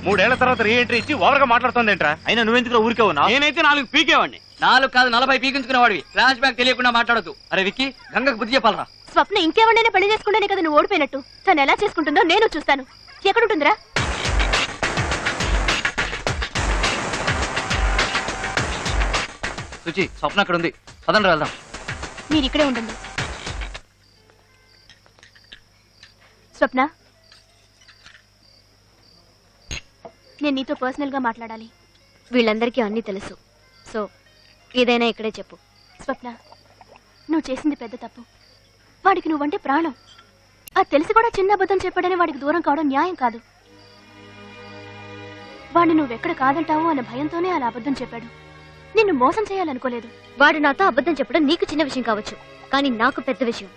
3 ఏళ్ల తర్వాత re entry ఇచ్చి ఓవర్గా మాట్లాడుతుంది ఏంట్రా? అయినా నువ్వెందుకు ఊరికే ఉన్నావు? నేనైతే 4 పీకేవాడిని. 4 కాదు 40 పీకించుకునేవాడివి. ఫ్లాష్ బ్యాక్ తెలియకుండా మాట్లాడద్దు. అరే విక్కీ, గంగకు బుద్ధి చెప్పాలరా. స్వప్న ఇంకెవరైనా పెళ్లి చేసుకుంటేనే కదా నువ్వు ఓడిపోయినట్టు. తను ఎలా చేసుకుంటుందో నేను చూస్తాను. ఎక్కడుంటుందిరా? సుచి, స్వప్న అక్కడ ఉంది. పదండి వెళ్దాం. మీరు ఇక్కడే ఉండండి. స్వప్న, నేను నీతో పర్సనల్ గా మాట్లాడాలి. వీళ్ళందరికీ అన్నీ తెలుసు. సో ఏదైనా ఇక్కడే చెప్పు. స్వప్న, నువ్వు చేసింది పెద్ద తప్పు. వాడికి నువ్వంటే ప్రాణం. అది తెలిసి కూడా చిన్న అబద్ధం చెప్పాడని వాడికి దూరం కావడం న్యాయం కాదు. వాడిని నువ్వెక్కడ కాదంటావు అన్న భయంతోనే అలా అబద్ధం చెప్పాడు. నిన్ను మోసం చేయాలనుకోలేదు. వాడు నాతో అబద్ధం చెప్పడం నీకు చిన్న విషయం కావచ్చు, కానీ నాకు పెద్ద విషయం.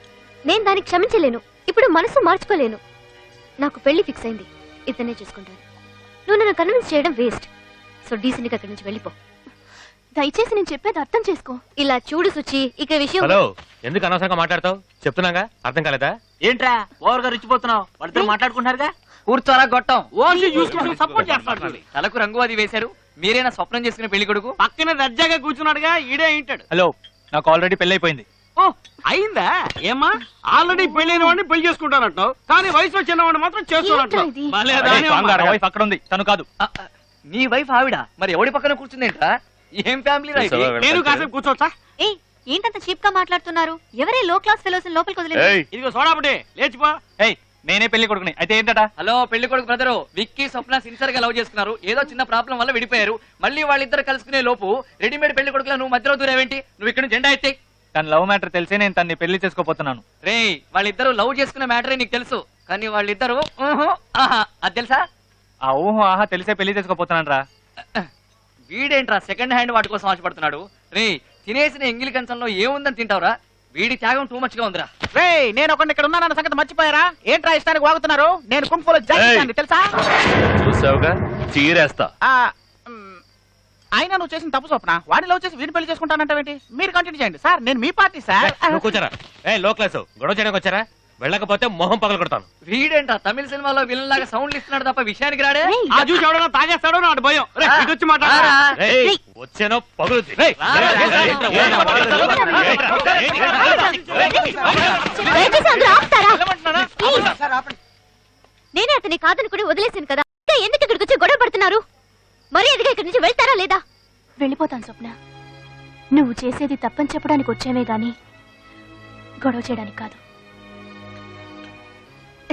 నేను దానికి క్షమించలేను. ఇప్పుడు మనసు మార్చుకోలేను. నాకు పెళ్లి ఫిక్స్ అయింది. ఇతనే చూసుకుంటాను. నువ్వు నన్ను కన్విన్స్ చేయడం వేస్ట్. సో డీసెంట్గా అక్కడి నుంచి వెళ్ళిపో. దయచేసి నేను చెప్పేది అర్థం చేసుకో. ఇలా చూడు సుచి, ఇక విషయం. హలో, ఎందుకు అనవసరంగా మాట్లాడతావు? చెప్తున్నాగా, అర్థం కాలేదా? ఏంట్రా ఓవర్గా రిచ్చిపోతున్నావు? వాళ్ళిద్దరు మాట్లాడుకుంటున్నారుగా. కూర్చోరా గొట్టం. ఓన్లీ చూసుకుంటూ సపోర్ట్ చేస్తాడు. తలకు రంగు అది వేశారు. మీరేనా స్వప్నం చేసుకునే పెళ్లి కొడుకు? పక్కన దర్జాగా కూర్చున్నాడుగా, ఈడే అయింటాడు. హలో, నాకు ఆల్రెడీ పెళ్లి అయిపోయింది. ఓ అయిందా? ఏమా ఆల్రెడీ పెళ్లిన వాడిని పెళ్లి చేసుకుంటానంటావు, కానీ వయసులో చిన్నవాడిని మాత్రం చేస్తున్నట్టు. వైఫ్ అక్కడ ఉంది, తను కాదు. నీ వైఫ్ ఆవిడ మరి ఎవడి పక్కన కూర్చుందేంట్రా? ఏం ఫ్యామిలీ? నేను కాసేపు కూర్చోవచ్చా? ఏంటంత చీప్ గా మాట్లాడుతున్నారు? ఎవరే లో క్లాస్ ఫెలోస్ లోపలికి వదిలేదు? ఇదిగో సోడాపటి, లేచిపో. నేనే పెళ్లి కొడుకుని. అయితే ఏంటట? హలో పెళ్లి కొడుకు బ్రదరు, విక్కీ స్వప్న సిన్సియర్ గా లవ్ చేసుకున్నారు. ఏదో చిన్న ప్రాబ్లం వల్ల విడిపోయారు. మళ్ళీ వాళ్ళిద్దరు కలుసుకునే లోపు రెడీమేడ్ పెళ్లి కొడుకులా నువ్వు మధ్యలో దూరేవేంటి? నువ్వు ఇక్కడ జెండా ఎత్తే. తన లవ్ మ్యాటర్ తెలిసే నేను తన్ని పెళ్లి చేసుకోపోతున్నాను. రే, వాళ్ళిద్దరు లవ్ చేసుకునే మ్యాటరే నీకు తెలుసు, కానీ వాళ్ళిద్దరు అది తెలుసా? ఆ ఊహో ఆహా తెలిసే పెళ్లి చేసుకోపోతున్నాను రా. వీడేంట్రా సెకండ్ హ్యాండ్ వాటి కోసం ఆశపడుతున్నాడు? రే, తినేసిన ఎంగిలి కంచంలో ఏముందని తింటావురా? వీడి త్యాగం టూ మచ్ గా ఉందిరా. రే, నేను ఒకటి ఇక్కడ ఉన్నానన్న సంగతి మర్చిపోయారా? ఏంట్రా ఇష్టానికి వాగుతున్నారు? నేను కుంఫులో జాయిన్ తెలుసా? చూసావుగా, చీరేస్తా. అయినా నువ్వు చేసిన తప్పు స్వప్న. వాడిని లవ్ చేసి వీడిని పెళ్లి చేసుకుంటానంటావేంటి? మీరు కంటిన్యూ చేయండి సార్, నేను మీ పార్టీ సార్. కూర్చోరా. లో క్లాస్ గొడవ చేయడానికి వచ్చారా? వెళ్ళకపోతే మొహం పగల కొడతాను. వీడేంట్రా తమిళ సినిమాలో విలన్ లాగా సౌండ్లు ఇస్తున్నాడు తప్ప విషయానికి రాడే. ఆ చూసి ఎవడో తాగేస్తాడో నాడు భయం. వచ్చి మాట్లాడరా. వచ్చానో పగులు. నేనే అతని కాదనుకుని వదిలేసాను కదా, ఎందుకు ఇక్కడికి వచ్చి గొడవ పడుతున్నారు? మరి ఎదిగా ఇక్కడి నుంచి వెళ్తారా లేదా? వెళ్ళిపోతాను స్వప్న. నువ్వు చేసేది తప్పని చెప్పడానికి వచ్చేవే గాని గొడవ చేయడానికి కాదు.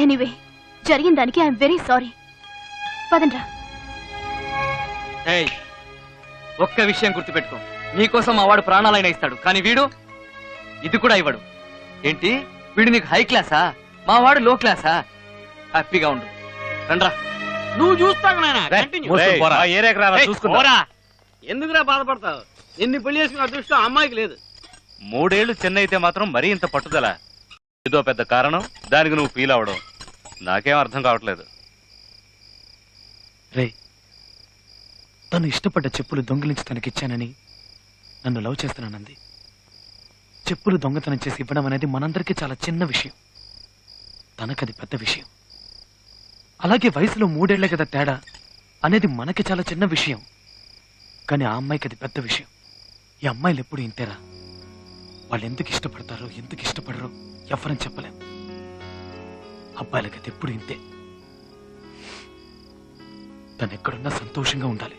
ఎనీవే, జరిగిన దానికి ఐఎమ్ వెరీ సారీ. పదండ్రా. ఒక్క విషయం గుర్తుపెట్టుకో, నీకోసం మా వాడు ప్రాణాలైనా ఇస్తాడు, కానీ వీడు ఇది కూడా ఇవ్వడు. ఏంటి, వీడు నీకు హై క్లాసా? మా వాడు లో క్లాసా? హ్యాపీగా ఉండు. రండ్రా. నువ్వు చూస్తావు ఎందుకురా బాధపడతావు? ఎన్ని పెళ్లి చేసుకున్న అదృష్టం అమ్మాయికి లేదు. 3 ఏళ్లు చెన్నై అయితే మాత్రం మరీ ఇంత పట్టుదల? ఏదో పెద్ద కారణం, దానికి నువ్వు ఫీల్ అవడం నాకేం అర్థం కావట్లేదు. రే, తను ఇష్టపడ్డ చెప్పులు దొంగిలించి తనకిచ్చానని నన్ను లవ్ చేస్తున్నానంది. చెప్పులు దొంగతనం చేసి ఇవ్వడం అనేది మనందరికీ చాలా చిన్న విషయం, తనకది పెద్ద విషయం. అలాగే వయసులో 3 ఏళ్లే కదా తేడా అనేది మనకి చాలా చిన్న విషయం, కానీ ఆ అమ్మాయికి అది పెద్ద విషయం. ఈ అమ్మాయిలు ఎప్పుడు ఇంతేరా. వాళ్ళు ఎందుకు ఇష్టపడతారో ఎందుకు ఇష్టపడరో ఎవరని చెప్పలేం. అబ్బాయిలకి అది ఎప్పుడు ఇంతే. తను ఎక్కడున్నా సంతోషంగా ఉండాలి.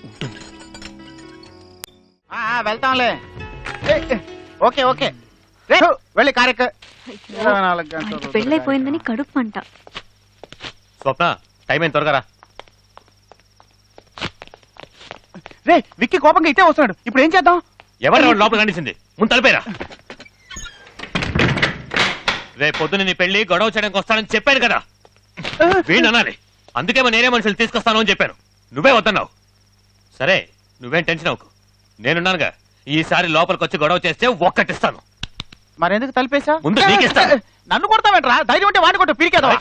ఉంటుంది. వెళ్తాంలే. ఓకే ఓకే, వెళ్ళి కార్యక్ర. పెళ్ళైపోయిందని కడుపు మంట. స్వప్న, టైం అయిన త్వరగా రా. రే, విక్కీ కోపంగా ఇటే వస్తున్నాడు. ఇప్పుడు ఏం చేద్దాం? ఎవరు లోపల కనిసింది? ముందు తలిపేరా. రేపు పొద్దున నీ పెళ్లి గొడవ చేయడానికి వస్తానని చెప్పాను కదా, వీణ్ అనాలి. అందుకేమో నేనే మనుషులు తీసుకొస్తాను అని చెప్పాను, నువ్వే వద్దన్నావు. సరే, నువ్వేం టెన్షన్ అవ్వకు, నేనున్నానుగా. ఈసారి లోపలికి వచ్చి గొడవ చేస్తే ఒక్కటిస్తాను. మరెందుకు తలిపేశా? ముందు నీకిస్తాను. నన్ను కొడతావేంట్రా? ధైర్యం ఉంటే వాడిని కొట్టు, పీరికేదా?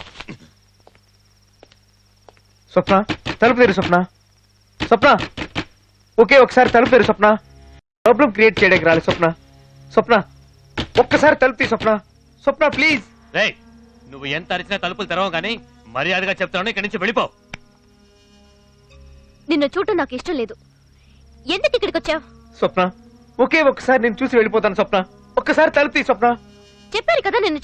స్వప్న, తలుపు తెరు స్వప్న. స్వప్న, ఓకే ఒకసారి తలుపు తెరు స్వప్న. ప్రాబ్లం క్రియేట్ చేయడానికి రాలి స్వప్న. స్వప్న, ఒక్కసారి తలుపు తీ స్వప్న. స్వప్న ప్లీజ్. రేయ్, నువ్వు ఎంత అరిచినా తలుపులు తెరవ గానీ మర్యాదగా చెప్తాను, ఇక్కడి నుంచి వెళ్ళిపో. నిన్ను చూడటం నాకు ఇష్టం లేదు. ఎందుకు ఇక్కడికి వచ్చావు? స్వప్న ఒకే ఒక్కసారి నేను చూసి వెళ్ళిపోతాను స్వప్న. ఒక్కసారి తలుపు తీ స్వప్న. చెప్పాను కదా నిన్ను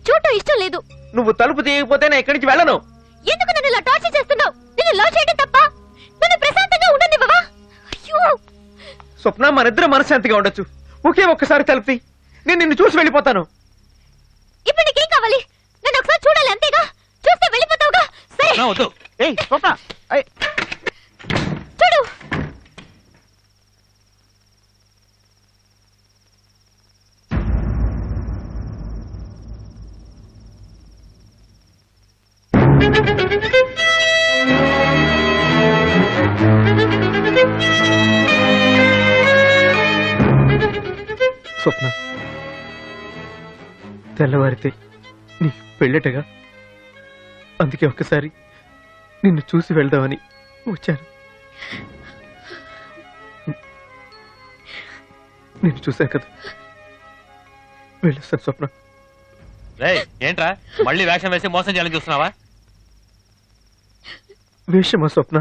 చూడటం ఇష్టం లేదు. నువ్వు తలుపు తీయకపోతే నేను ఇక్కడి నుంచి వెళ్ళను. ఎందుకు నన్ను ఇలా టార్చర్ చేస్తున్నావు? నిన్ను లవ్ చేయడం తప్ప నన్ను ప్రశాంతంగా ఉండనివ్వవా? అయ్యో స్వప్న మనిద్దరం మనశ్శాంతిగా ఉండొచ్చు. ఒకే ఒక్కసారి తలుపు తీ. నేను నిన్ను చూసి వెళ్ళిపోతాను. ఇప్పుడు నీకేం కావాలి? నన్ను ఒకసారి చూడాలి అంతేగా. చూస్తే వెళ్ళిపోతావుగా. సరే నా వద్దు. ఏయ్ స్వప్న ఏయ్, చూడు. స్వప్న తెల్లవారితే నీ పెళ్ళటగా, అందుకే ఒక్కసారి నిన్ను చూసి వెళ్దామని వచ్చాను. నిన్ను చూశాను కదా, వెళ్ళొస్తాను స్వప్న. రేయ్ ఏంట్రా మళ్ళీ వేషం వేసి మోసం చేయాలని చూస్తున్నావా? వేషమా స్వప్న?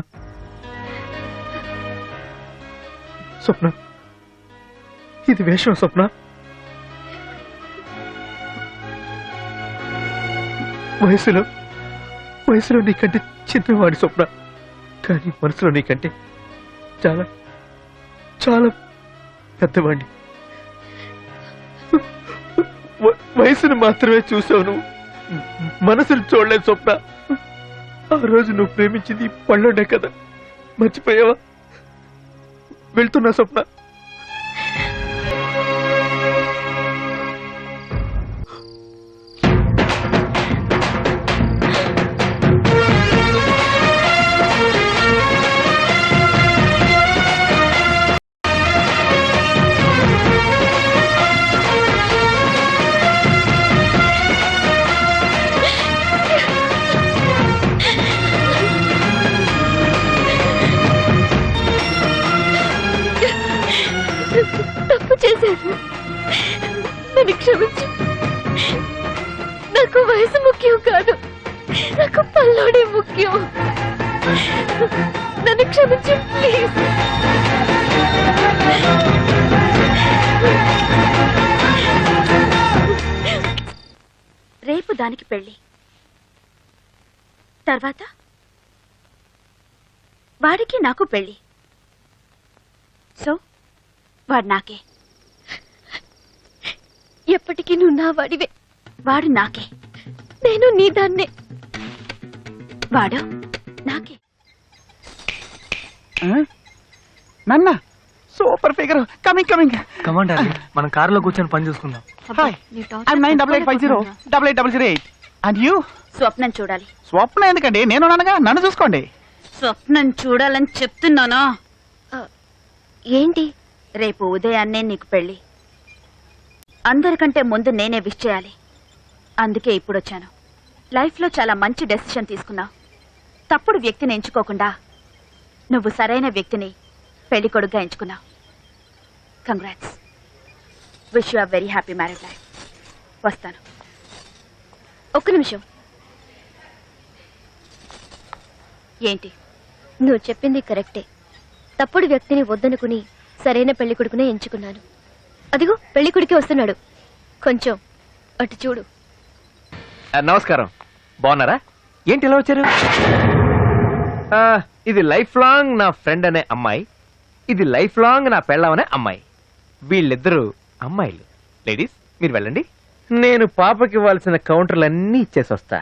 స్వప్న ఇది వేషమా స్వప్న? వయసులో నీకంటే చిన్నవాడి స్వప్న, కానీ మనసులో నీకంటే చాలా చాలా పెద్దవాడిని. వయసును మాత్రమే చూసావు నువ్వు, మనసును చూడలేదు స్వప్న. ఆ రోజు నువ్వు ప్రేమించింది పళ్ళోనే కదా, మర్చిపోయావా? వెళ్తున్నా స్వప్న. తప్పు చేశాను, నన్ను క్షమించు. నాకు వయసు ముఖ్యం కాదు, నాకు పల్లోడే ముఖ్యం. నన్ను క్షమించు ప్లీజ్. రేపు దానికి పెళ్లి, తర్వాత వాడికి నాకు పెళ్లి. సో వాడు నాకే. ఎప్పటికీ నువ్వు నా వాడివే. వాడు నాకే, నేను నీ దాన్నే. వాడు నాకే. నాన్న super figure. Coming coming. Command మనం కారులో కూర్చొని పని చూసుకుందాం. Hi, I'm 9885088. And you? స్వప్నం చూడాలి. స్వప్న ఎందుకండి, నేను నాన్నగా, నన్ను చూసుకోండి. స్వప్నం చూడాలని చెప్తున్నానా? ఏంటి? రేపు ఉదయాన్నే నీకు పెళ్లి. అందరికంటే ముందు నేనే విష్ చేయాలి. అందుకే ఇప్పుడు వచ్చాను. లైఫ్లో చాలా మంచి డెసిషన్ తీసుకున్నావు. తప్పుడు వ్యక్తిని ఎంచుకోకుండా నువ్వు సరైన వ్యక్తిని పెళ్లి కొడుకుగా ఎంచుకున్నావు. Congrats. Wish you are very happy marriage life. వస్తాను. ఒక్క నిమిషం. ఏంటి? నువ్వు చెప్పింది కరెక్టే. తప్పుడు వ్యక్తిని వద్దనుకుని సరైన పెళ్లి కొడుకునే ఎంచుకున్నాను. అదిగో పెళ్లి కొడుకే వస్తున్నాడు. కొంచెం అటు చూడు. నమస్కారం, బాగున్నారా? ఏంటి ఇలా వచ్చారు? ఇది లైఫ్ లాంగ్ నా ఫ్రెండ్ అనే అమ్మాయి, ఇది లైఫ్ లాంగ్ నా పెళ్ళం అనే అమ్మాయి. వీళ్ళిద్దరూ అమ్మాయిలు. లేడీస్ మీరు వెళ్ళండి, నేను పాపకి ఇవ్వాల్సిన కౌంటర్లన్నీ ఇచ్చేసి వస్తా.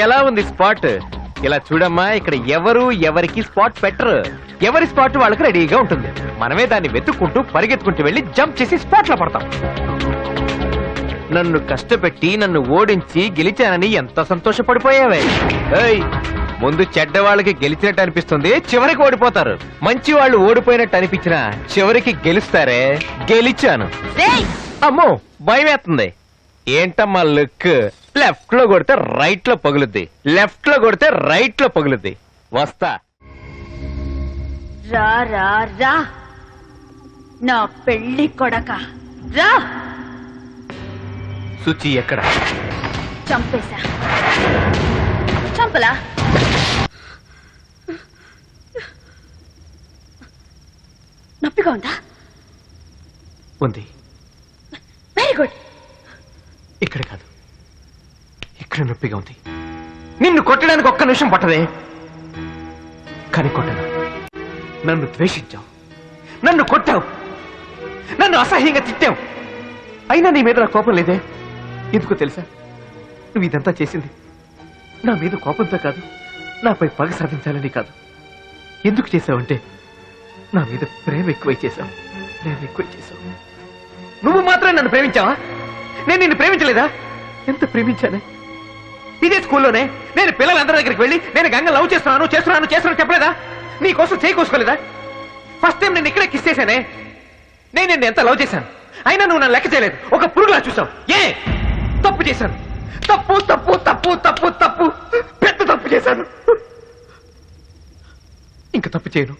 ఎలా ఉంది స్పాట్? ఇలా చూడమ్మా, ఇక్కడ ఎవరు ఎవరికి స్పాట్ పెట్టరు. ఎవరి స్పాట్ వాళ్ళకి రెడీగా ఉంటుంది. మనమే దాన్ని వెతుక్కుంటూ పరిగెత్తుకుంటూ వెళ్ళి జంప్ చేసి స్పాట్ లో పడతాం. నన్ను కష్టపెట్టి నన్ను ఓడించి గెలిచానని ఎంత సంతోషపడిపోయావే. ఏయ్, ముందు చెడ్డ వాళ్ళకి గెలిచినట్టు అనిపిస్తుంది, చివరికి ఓడిపోతారు. మంచి వాళ్ళు ఓడిపోయినట్టు అనిపించినా చివరికి గెలుస్తారే. గెలిచాను. అమ్మో భయం వేస్తుంది. ఏంటమ్మా లుక్? లెఫ్ట్ లో కొడితే రైట్ లో పగులుద్ది, లెఫ్ట్ లో కొడితే రైట్ లో పగులుద్ది. వస్తా. రా రా రా నా పెళ్లి కొడక రా. సుచి ఎక్కడ? చంపేశా. చంపలా? నొప్పిగా ఉందా? ఉంది. Very good. ఇక్కడ కాదు, ఇక్కడ నొప్పిగా ఉంది. నిన్ను కొట్టడానికి ఒక్క నిమిషం పట్టదే, కానీ కొట్టను. నన్ను ద్వేషించావు, నన్ను కొట్టావు, నన్ను అసహ్యంగా తిట్టావు. అయినా నీ మీద నా కోపం లేదే. ఎందుకో తెలుసా? నువ్వు ఇదంతా చేసింది నా మీద కోపంతో కాదు, నాపై పగ సాధించాలని కాదు. ఎందుకు చేసావంటే నా మీద ప్రేమ ఎక్కువై చేశావు. ప్రేమ ఎక్కువై చేశావు. నువ్వు మాత్రం నన్ను ప్రేమించావా? నేను నిన్ను ప్రేమించలేదా? ఎంత ప్రేమించానే. ఇదే స్కూల్లోనే నేను పిల్లలందరి దగ్గరికి వెళ్ళి నేను గంగ లవ్ చేస్తున్నాను చెప్పలేదా? నీ కోసం చేయి కోసుకోలేదా? ఫస్ట్ టైం నేను ఇక్కడే కిస్ చేశానే. నేను నిన్ను ఎంత లవ్ చేశాను, అయినా నువ్వు నన్ను లెక్క చేయలేదు. ఒక పురుగులా చూసావు. ఏ తప్పు చేశాను? తప్పు తప్పు తప్పు తప్పు తప్పు, పెద్ద తప్పు చేశాను. ఇంకా తప్పు చేయను.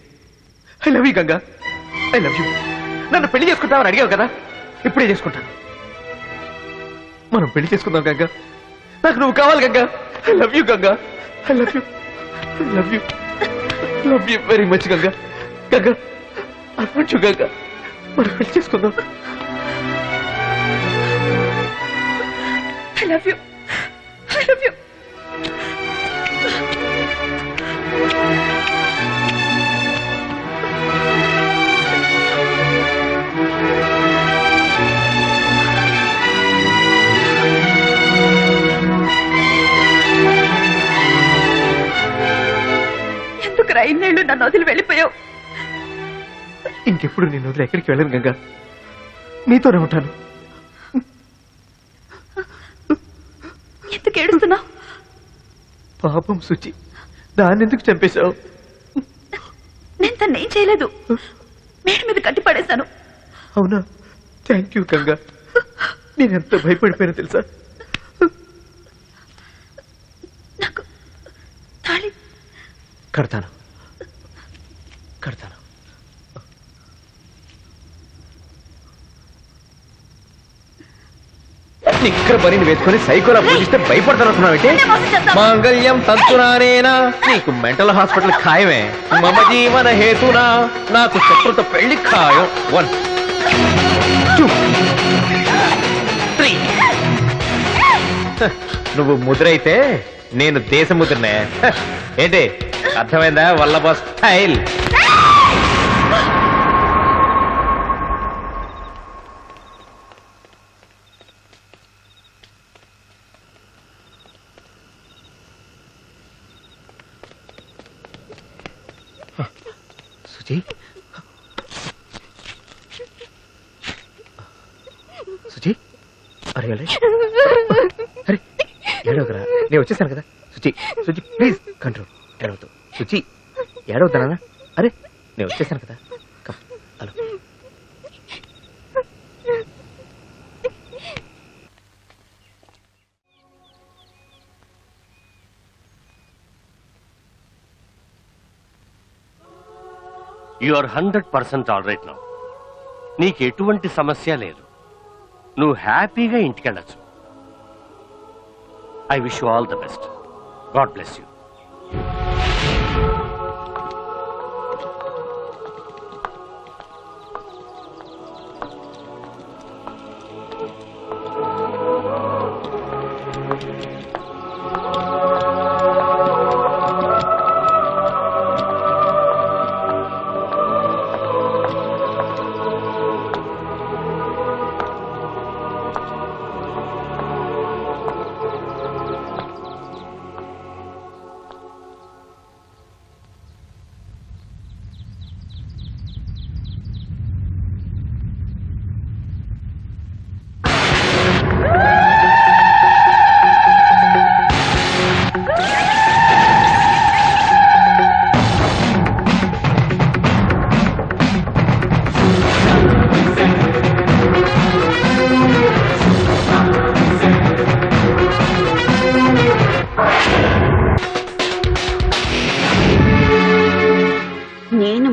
I love you Ganga, I love you. నన్ను పెళ్లి చేసుకుంటావని అడిగావు కదా, ఇప్పుడే చేసుకుంటాను. మనం పెళ్లి చేసుకుందాం గంగా. నాకు నువ్వు కావాలి Ganga. I love you Ganga, I love you, I love you, love you very much Ganga. Ganga I want you Ganga. మనం పెళ్లి చేసుకుందాం. I love you, I love you. ఎందుకు ఇన్నేళ్ళు నన్ను వదిలి వెళ్ళిపోయావు? ఇంకెప్పుడు నేను వదిలి ఎక్కడికి వెళ్ళను గంగా, నీతోనే ఉంటాను. ఎందుకు ఏడుస్తున్నావు? పాపం శుచి, దాన్ని ఎందుకు చంపేశావు? నేను తను ఏం చేయలేదు, మేడ మీద కట్టి పడేశాను. అవునా? Thank you Ganga. నేనెంత భయపడిపోయానో తెలుసా? నాకు తాళి కడతాను, కడతాను. ఇక్కడ పనిని వేసుకొని సైకోలా పూజిస్తే భయపడతానంటున్నావేంటి? మాంగళ్యం తంతునానేనా, నీకు మెంటల్ హాస్పిటల్ ఖాయమే. మమ జీవన హేతునా, నాకు శత్రుతో పెళ్లి ఖాయం. 1 2 3. నువ్వు ముద్రైతే నేను దేశ ముద్రనే. ఏంటి అర్థమైందా? వల్లభ స్టైల్. సుజీ, సుజీ, అరే అరే అరే ఏడవకరా, నేను వచ్చేసాను కదా. Suji, Suji please control. ఏడవద్దు సుజీ, ఏడవద్దానా? అరే నేను వచ్చేసాను కదా. Come, hello. You are 100% all right now. నీకు ఎటువంటి సమస్య లేదు. నువ్వు హ్యాపీగా ఇంటికెళ్ళచ్చు. I wish you all the best. God bless you.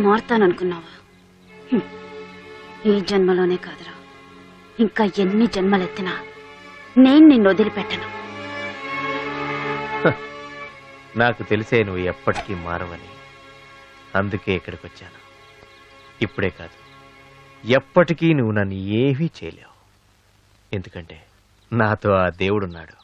మారుతాననుకున్నావా? ఈ జన్మలోనే కాదురా, ఇంకా ఎన్ని జన్మలెత్తినా నేను నిన్ను వదిలిపెట్టను. నాకు తెలిసే నువ్వు ఎప్పటికీ మారవని, అందుకే ఇక్కడికి వచ్చాను. ఇప్పుడే కాదు, ఎప్పటికీ నువ్వు నన్ను ఏమీ చేయలేవు, ఎందుకంటే నాతో ఆ దేవుడున్నాడు.